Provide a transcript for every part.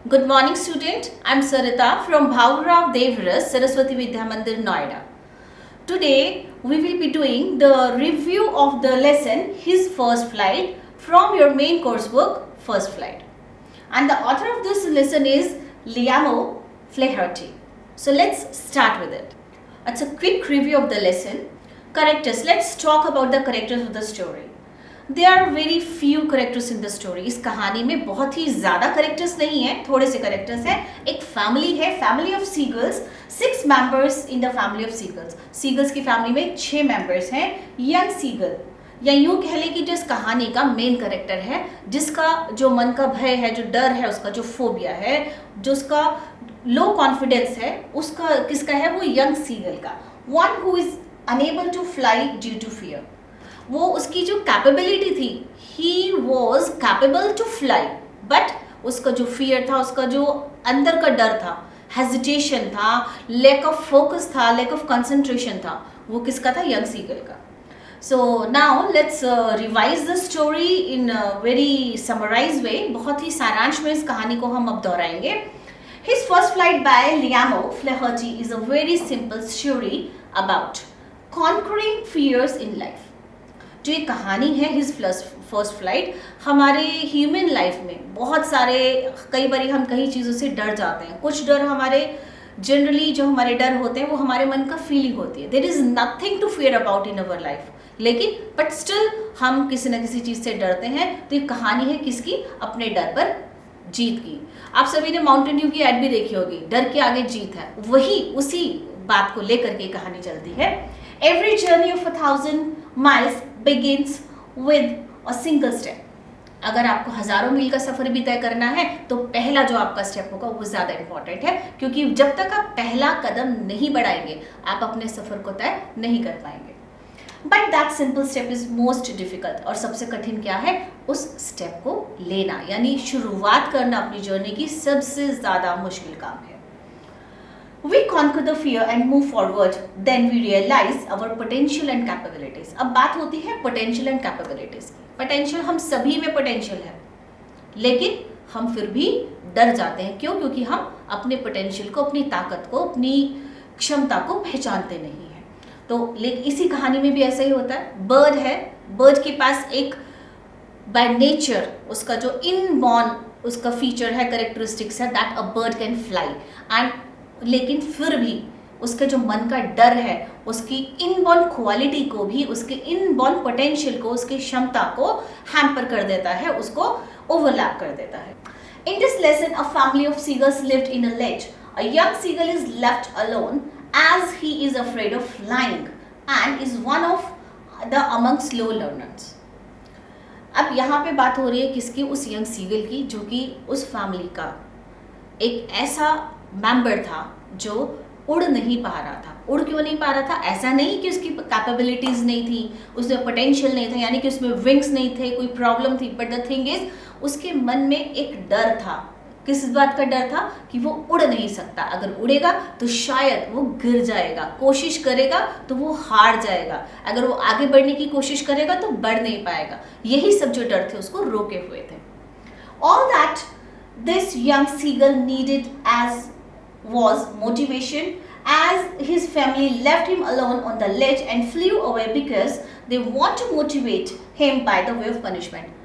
Good morning, student. I'm Sarita from Bhaurao Devras, Saraswati Vidya Mandir, Noida. Today, we will be doing the review of the lesson His First Flight from your main course book, First Flight. And the author of this lesson is Liam Flaherty. So let's start with it. It's a quick review of the lesson. Characters. Let's talk about the characters of the story. There are very few characters in the story. इस कहानी में बहुत ही ज़्यादा characters नहीं है, थोड़े से characters हैं. एक family है, family of seagulls. 6 members in the family of seagulls. Seagulls की family में 6 members हैं. Young seagull या यूँ कह लें कि जो इस कहानी का मेन कैरेक्टर है, जिसका जो मन का भय है, जो डर है, उसका जो फोबिया है, जो उसका लो कॉन्फिडेंस है, उसका किसका है? वो यंग सीगल का. One who is unable to fly due to fear. वो उसकी जो कैपेबिलिटी थी, he was capable to fly, but उसका जो फियर था, उसका जो अंदर का डर था, हेजिटेशन था, लैक ऑफ फोकस था, लैक ऑफ कंसंट्रेशन था, वो किसका था? यंग सीगल का. So now let's revise the story in a very summarized way. बहुत ही सारांश में इस कहानी को हम अब दोहराएंगे. His First Flight by Liam Flaherty is a very simple story about conquering fears in life. जो ये कहानी है His First Flight, हमारे ह्यूमन लाइफ में बहुत सारे, कई बार हम कई चीज़ों से डर जाते हैं. कुछ डर हमारे जनरली जो हमारे डर होते हैं वो हमारे मन का फीलिंग होती है. There is nothing to fear about in our life, लेकिन बट स्टिल हम किसी न किसी चीज़ से डरते हैं. तो ये कहानी है किसकी? अपने डर पर जीत की. आप सभी ने माउंटेन ड्यू की एड भी देखी होगी, डर के आगे जीत है. वही उसी बात को लेकर के कहानी चलती है. Every journey of 1000 miles begins with a single step. अगर आपको हज़ारों मील का सफ़र भी तय करना है तो पहला जो आपका स्टेप होगा वो ज़्यादा इंपॉर्टेंट है, क्योंकि जब तक आप पहला कदम नहीं बढ़ाएंगे आप अपने सफ़र को तय नहीं कर पाएंगे. But that simple step is most difficult. और सबसे कठिन क्या है? उस स्टेप को लेना, यानी शुरुआत करना अपनी जर्नी की सबसे ज़्यादा मुश्किल काम है. We conquer the fear and move forward. Then we realize our potential and capabilities. अब बात होती है potential and capabilities की. Potential हम सभी में potential है, लेकिन हम फिर भी डर जाते हैं. क्यों? क्योंकि हम अपने potential को, अपनी ताकत को, अपनी क्षमता को पहचानते नहीं हैं. तो लेकिन इसी कहानी में भी ऐसा ही होता है. बर्ड है, बर्ड के पास एक बाय नेचर उसका जो इनबॉर्न उसका फीचर है, करेक्टरिस्टिक्स है, that a bird can fly. And लेकिन फिर भी उसके जो मन का डर है, उसकी इनबॉर्न क्वालिटी को भी, उसके इनबॉर्न पोटेंशियल को, उसकी क्षमता को हैम्पर कर देता है, उसको ओवरलैप कर देता है. In this lesson a family of seagulls lived in a ledge. A young seagull is left alone as he is afraid of flying and is one of the among slow learners. अब यहाँ पे बात हो रही है किसकी? उस young seagull की, जो कि उस फैमिली का एक ऐसा मेंबर था जो उड़ नहीं पा रहा था. उड़ क्यों नहीं पा रहा था? ऐसा नहीं कि उसकी कैपेबिलिटीज़ नहीं थी, उसमें पोटेंशियल नहीं था, यानी कि उसमें विंग्स नहीं थे, कोई प्रॉब्लम थी. बट द थिंग इज उसके मन में एक डर था. किस बात का डर था? कि वो उड़ नहीं सकता. अगर उड़ेगा तो शायद वो गिर जाएगा, कोशिश करेगा तो वो हार जाएगा, अगर वो आगे बढ़ने की कोशिश करेगा तो बढ़ नहीं पाएगा. यही सब जो डर थे उसको रोके हुए थे. All that this young seagull needed as was motivation, as his family left him alone on the ledge and flew away because they want to motivate him by the way of punishment.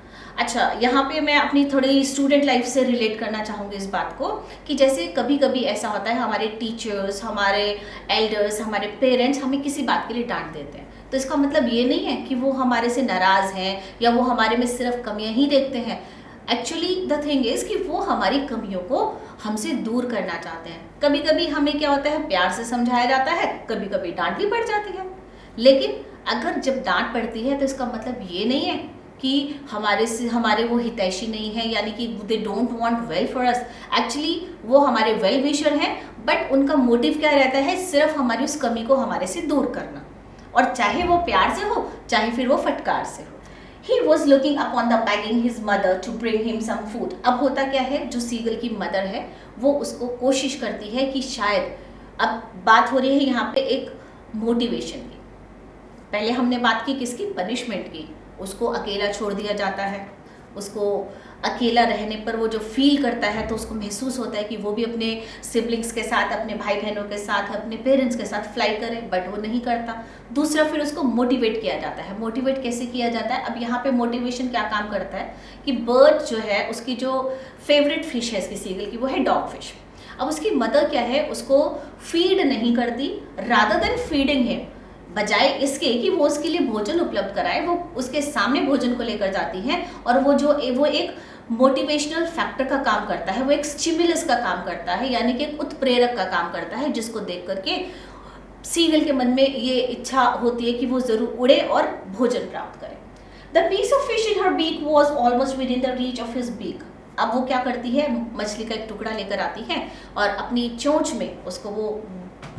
अच्छा, यहाँ पे मैं अपनी थोड़ी student life से relate करना चाहूँगी इस बात को, कि जैसे कभी कभी ऐसा होता है, हमारे टीचर्स, हमारे एल्डर्स, हमारे पेरेंट्स हमें किसी बात के लिए डांट देते हैं. तो इसका मतलब ये नहीं है कि वो हमारे से नाराज़ हैं या वो हमारे में सिर्फ कमियाँ ही देखते हैं. एक्चुअली द थिंग इज़ कि वो हमारी कमियों को हमसे दूर करना चाहते हैं. कभी कभी हमें क्या होता है, प्यार से समझाया जाता है, कभी कभी डांट भी पड़ जाती है. लेकिन अगर जब डांट पड़ती है तो इसका मतलब ये नहीं है कि हमारे वो हितैषी नहीं है, यानी कि they don't want well for us. Actually वो हमारे वेल विशर हैं, बट उनका मोटिव क्या रहता है? सिर्फ हमारी उस कमी को हमारे से दूर करना, और चाहे वो प्यार से हो, चाहे फिर वो फटकार से हो. He was looking upon the begging his mother to bring him some food. अब होता क्या है, जो सीगल की मदर है वो उसको कोशिश करती है कि शायद, अब बात हो रही है यहाँ पे एक मोटिवेशन की. पहले हमने बात की किसकी? पनिशमेंट की. उसको अकेला छोड़ दिया जाता है, उसको अकेला रहने पर वो जो फील करता है तो उसको महसूस होता है कि वो भी अपने सिबलिंग्स के साथ, अपने भाई बहनों के साथ, अपने पेरेंट्स के साथ फ्लाई करे, बट वो नहीं करता। दूसरा, फिर उसको मोटिवेट किया जाता है। मोटिवेट कैसे किया जाता है? अब यहाँ पे मोटिवेशन क्या काम करता है कि बर्ड जो है, उसकी जो फेवरेट फिश है इसकी सीगल की, वो है डॉग फिश। अब उसकी मदर क्या है, उसको फीड नहीं करती, रादर देन फीडिंग है, बजाय इसके कि वो उसके लिए भोजन उपलब्ध कराए, वो उसके सामने भोजन को लेकर जाती है और वो एक मोटिवेशनल फैक्टर का काम करता है, वो एक स्टिमुलस का काम करता है, यानी कि एक उत्प्रेरक का काम करता है, जिसको देख करके सीगल के मन में ये इच्छा होती है कि वो जरूर उड़े और भोजन प्राप्त करे। The piece of fish in her beak was almost within the reach of his beak. अब वो क्या करती है, मछली का एक टुकड़ा लेकर आती है और अपनी चोंच में उसको वो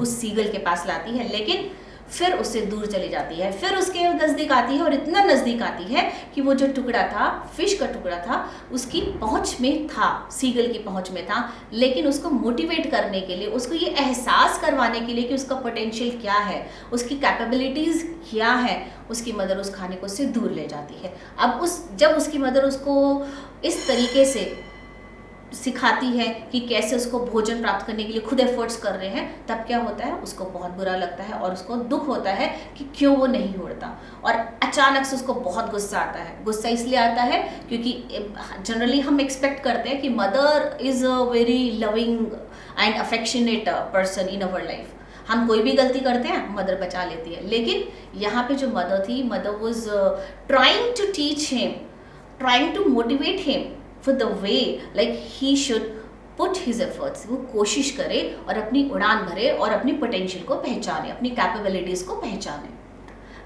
उस सीगल के पास लाती है, लेकिन फिर उससे दूर चली जाती है, फिर उसके नज़दीक आती है और इतना नज़दीक आती है कि वो जो टुकड़ा था, फिश का टुकड़ा था, उसकी पहुंच में था, सीगल की पहुंच में था, लेकिन उसको मोटिवेट करने के लिए, उसको ये एहसास करवाने के लिए कि उसका पोटेंशियल क्या है, उसकी कैपेबिलिटीज़ क्या है, उसकी मदर उस खाने को उससे दूर ले जाती है। अब जब उसकी मदर उसको इस तरीके से सिखाती है कि कैसे उसको भोजन प्राप्त करने के लिए खुद एफर्ट्स कर रहे हैं, तब क्या होता है, उसको बहुत बुरा लगता है और उसको दुख होता है कि क्यों वो नहीं उड़ता, और अचानक से उसको बहुत गुस्सा आता है। गुस्सा इसलिए आता है क्योंकि जनरली हम एक्सपेक्ट करते हैं कि mother is a very loving and affectionate person in our life. हम कोई भी गलती करते हैं, मदर बचा लेती है, लेकिन यहाँ पे जो मदर थी, mother was trying to teach him, trying to motivate him for the way like he should put his efforts। वो कोशिश करे और अपनी उड़ान भरे और अपनी पोटेंशियल को पहचाने, अपनी कैपेबिलिटीज को पहचाने।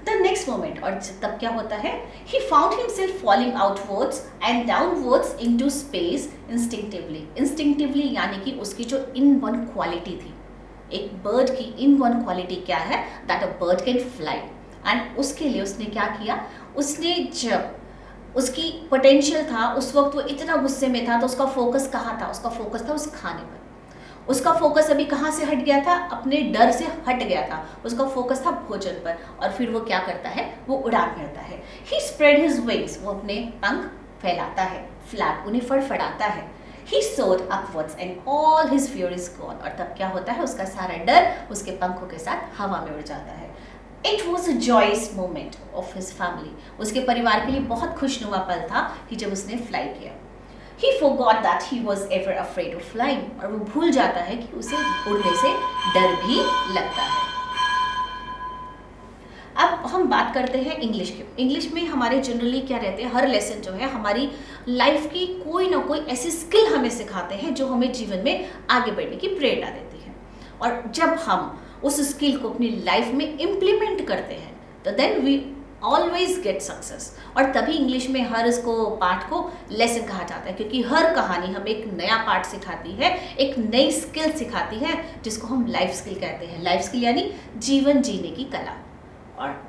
द नेक्स्ट मोमेंट, और तब क्या होता है, he found himself falling outwards and downwards into space instinctively। instinctively यानी कि उसकी जो इन वन क्वालिटी थी, एक बर्ड की इन वन क्वालिटी क्या है, that a bird can fly, and उसके लिए उसने क्या किया, उसने जब उसकी पोटेंशियल था, उस वक्त वो इतना गुस्से में था, तो उसका फोकस कहाँ था, उसका फोकस था उस खाने पर। उसका फोकस अभी कहाँ से हट गया था, अपने डर से हट गया था, उसका फोकस था भोजन पर, और फिर वो क्या करता है, वो उड़ान भरता है। ही स्प्रेड हिज विंग्स, वो अपने पंख फैलाता है, फ्लैप, उन्हें फड़फड़ाता है। He soared upwards and all his fear is gone, और तब क्या होता है, उसका सारा डर उसके पंखों के साथ हवा में उड़ जाता है। It was a joyous moment of his family। उसके परिवार के लिए बहुत खुशनुमा पल था कि जब उसने फ्लाई किया। He forgot that he was ever afraid of flying, और वो भूल जाता है कि उसे उड़ने से डर भी लगता है। अब हम बात करते हैं इंग्लिश की। इंग्लिश में हमारे जनरली क्या रहते हैं, हर लेसन जो है हमारी लाइफ की कोई ना कोई ऐसी स्किल हमें सिखाते हैं जो हमें जीवन में आगे बढ़ने की प्रेरणा देती है, और जब हम उस स्किल को अपनी लाइफ में इम्प्लीमेंट करते हैं तो then we always get success. और तभी इंग्लिश में हर इसको पार्ट को लेसन कहा जाता है, क्योंकि हर कहानी हमें एक नया पार्ट सिखाती है, एक नई स्किल सिखाती है, जिसको हम लाइफ स्किल कहते हैं। लाइफ स्किल यानी जीवन जीने की कला, और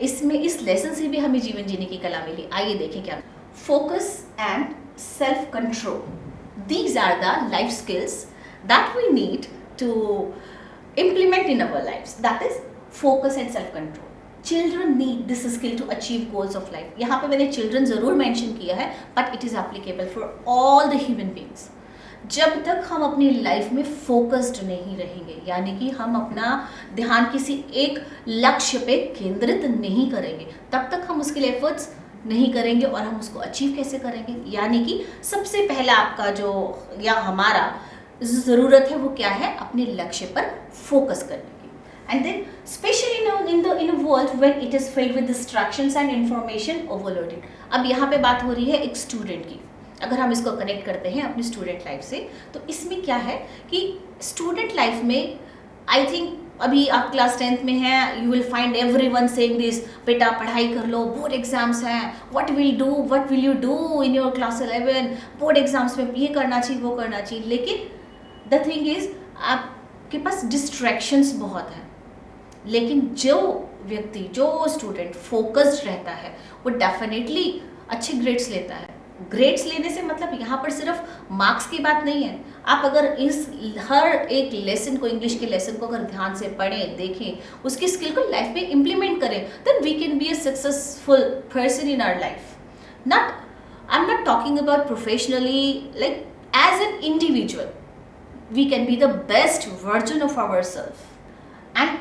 इसमें इस लेसन से भी हमें जीवन जीने की कला मिली। आइए देखें क्या। Focus and self control, these are the life skills that we need to implement in our lives, that is focus and self control। children need this skill to achieve goals of life। यहाँ पे मैंने children ज़रूर mention किया है, but it is applicable for all the human beings। जब तक हम अपनी लाइफ में फोकस्ड नहीं रहेंगे, यानी कि हम अपना ध्यान किसी एक लक्ष्य पे केंद्रित नहीं करेंगे, तब तक हम उसके लिए एफर्ट्स नहीं करेंगे, और हम उसको अचीव कैसे करेंगे। यानी कि सबसे पहला आपका जो या हमारा ज़रूरत है वो क्या है, अपने लक्ष्य पर फोकस करने की। And then specially in a world when it is filled with distractions and information overloaded. अब यहाँ पे बात हो रही है एक स्टूडेंट की। अगर हम इसको कनेक्ट करते हैं अपनी स्टूडेंट लाइफ से, तो इसमें क्या है कि स्टूडेंट लाइफ में आई थिंक अभी आप क्लास 10th में हैं, you will find everyone saying this, बेटा पढ़ाई कर लो, बोर्ड एग्जाम्स हैं, what will you do in your class 11, board exams में ये करना चाहिए, वो करना चाहिए। लेकिन द थिंग इज, आपके पास डिस्ट्रैक्शंस बहुत हैं, लेकिन जो व्यक्ति, जो स्टूडेंट फोकस्ड रहता है, वो डेफिनेटली अच्छे ग्रेड्स लेता है। ग्रेड्स लेने से मतलब यहाँ पर सिर्फ मार्क्स की बात नहीं है। आप अगर इस हर एक लेसन को, इंग्लिश के लेसन को अगर ध्यान से पढ़ें, देखें, उसकी स्किल को लाइफ में इम्प्लीमेंट करें, then we can be a successful person in our life. Not I'm not talking about professionally, like as an individual, we can be the best version of ourselves. And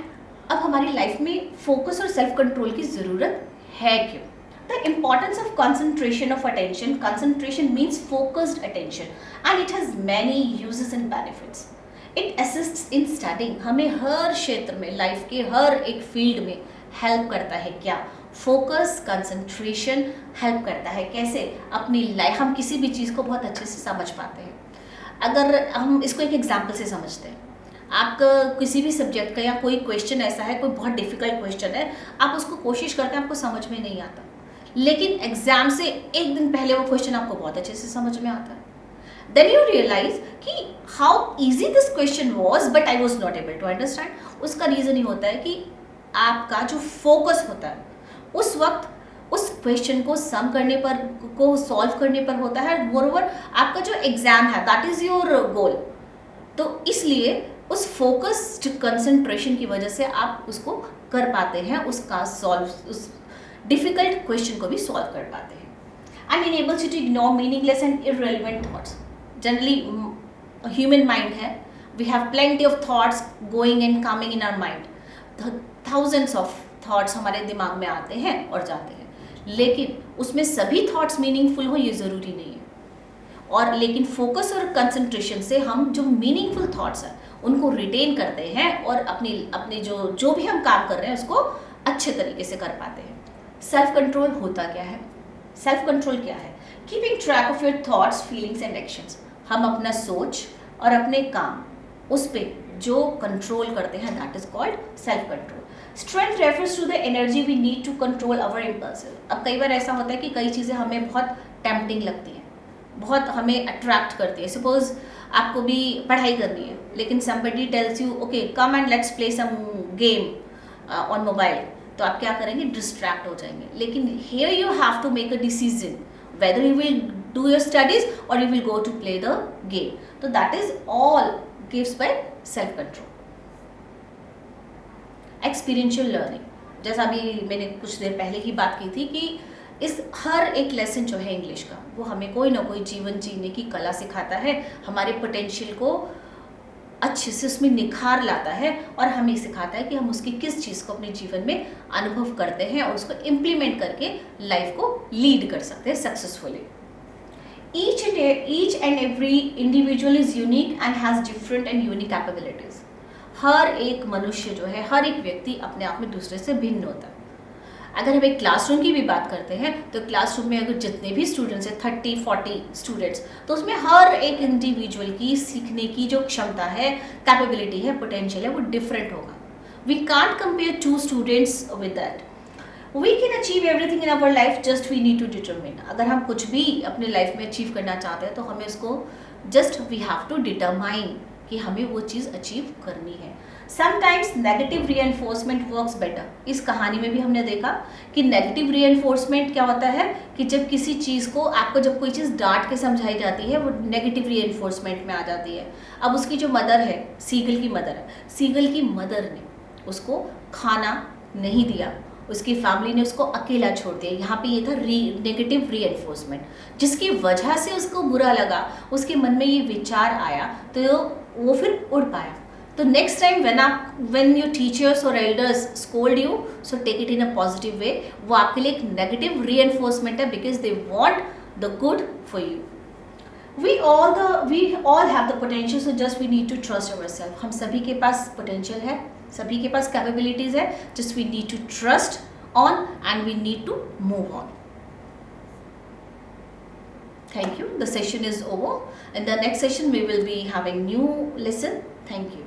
अब हमारी life में focus और self control की ज़रूरत है क्यों? The importance of concentration of attention. Concentration means focused attention and it has many uses and benefits. It assists in studying. हमें हर क्षेत्र में, लाइफ के हर एक फील्ड में हेल्प करता है. क्या? फोकस, कंसंट्रेशन हेल्प करता है. कैसे? अपनी लाइफ, हम किसी भी चीज़ को बहुत अच्छे से समझ पाते हैं. अगर हम इसको एक एग्जाम्पल से समझते हैं, आपका किसी भी सब्जेक्ट का या कोई क्वेश्चन ऐसा है, कोई बहुत डिफिकल्ट क्वेश्चन है, आप उसको कोशिश करते हैं, आपको समझ में नहीं आता, लेकिन एग्जाम से एक दिन पहले वो क्वेश्चन आपको बहुत अच्छे से समझ में आता है. देन यू रियलाइज कि how easy this question was but I was not able to understand. उसका रीज़न ही होता है कि आपका जो फोकस होता है उस वक्त उस क्वेश्चन को सम करने पर, को सॉल्व करने पर होता है. मोरओवर आपका जो एग्जाम है दैट इज़ योर गोल. तो इसलिए उस फोकस्ड कंसंट्रेशन की वजह से आप उसको कर पाते हैं, उसका सॉल्व, उस डिफिकल्ट क्वेश्चन को भी सॉल्व कर पाते हैं. And enables you to ignore meaningless and irrelevant thoughts. Generally human mind है, we have plenty of thoughts going and coming in our mind. Thousands of thoughts हमारे दिमाग में आते हैं और जाते हैं, लेकिन उसमें सभी thoughts मीनिंगफुल हो ये ज़रूरी नहीं है. और लेकिन फोकस और कंसंट्रेशन से हम जो मीनिंगफुल थॉट्स हैं उनको रिटेन करते हैं और अपनी जो भी हम काम कर रहे हैं उसको अच्छे तरीके से कर पाते हैं. सेल्फ कंट्रोल होता क्या है? सेल्फ कंट्रोल क्या है? Keeping track of your thoughts, feelings and actions. हम अपना सोच और अपने काम, उस पर जो कंट्रोल करते हैं, that is called self control. Strength refers to the energy we need to control our impulsive. अब कई बार ऐसा होता है कि कई चीज़ें हमें बहुत टेम्पटिंग लगती हैं, बहुत हमें अट्रैक्ट करती है. सपोज आपको भी पढ़ाई करनी है, लेकिन somebody tells you okay come and let's play some game on mobile, तो आप क्या करेंगे? डिस्ट्रैक्ट हो जाएंगे. लेकिन here you have to make a decision whether you will do your studies or you will go to play the game. So that is all gives by self control. Experiential learning, जैसा अभी मैंने कुछ देर पहले ही बात की थी कि इस हर एक लेसन जो है इंग्लिश का, वो हमें कोई ना कोई जीवन जीने की कला सिखाता है, हमारे पोटेंशियल को अच्छे से उसमें निखार लाता है और हमें सिखाता है कि हम उसकी किस चीज़ को अपने जीवन में अनुभव करते हैं और उसको इम्प्लीमेंट करके लाइफ को लीड कर सकते हैं successfully. Each and every individual is unique and has different and unique capabilities. हर एक मनुष्य जो है, हर एक व्यक्ति अपने आप में दूसरे से भिन्न होता है. अगर हम एक क्लासरूम की भी बात करते हैं तो क्लासरूम में अगर जितने भी स्टूडेंट्स हैं 30-40 स्टूडेंट्स, तो उसमें हर एक इंडिविजुअल की सीखने की जो क्षमता है, कैपेबिलिटी है, पोटेंशियल है, वो डिफरेंट होगा. We can't compare to students with that. We can achieve everything in our life, just we need to determine. अगर हम कुछ भी अपने लाइफ में अचीव करना चाहते हैं तो हमें उसको just we have to determine कि हमें वो चीज़ अचीव करनी है. Sometimes negative reinforcement works better. इस कहानी में भी हमने देखा कि नेगेटिव रीएनफोर्समेंट क्या होता है कि जब किसी चीज़ को, आपको जब कोई चीज़ डांट के समझाई जाती है, वो नेगेटिव रीएनफोर्समेंट में आ जाती है. अब उसकी जो मदर है, सीगल की मदर है, सीगल की मदर ने उसको खाना नहीं दिया, उसकी फैमिली ने उसको अकेला छोड़ दिया. यहाँ पे ये था नेगेटिव रीएनफोर्समेंट, जिसकी वजह से उसको बुरा लगा, उसके मन में ये विचार आया, तो वो फिर उड़ पाया. तो next time when your teachers or elders scold you, so take it in a positive way. वो आपके लिए एक नेगेटिव रीएनफोर्समेंट है, because they want the good for you. We all have the potential, so just we need to trust ourselves. हम सभी के पास potential है, सभी के पास capabilities है, just we need to trust on and we need to move on. Thank you. The session is over. In the next session we will be having new lesson. Thank you.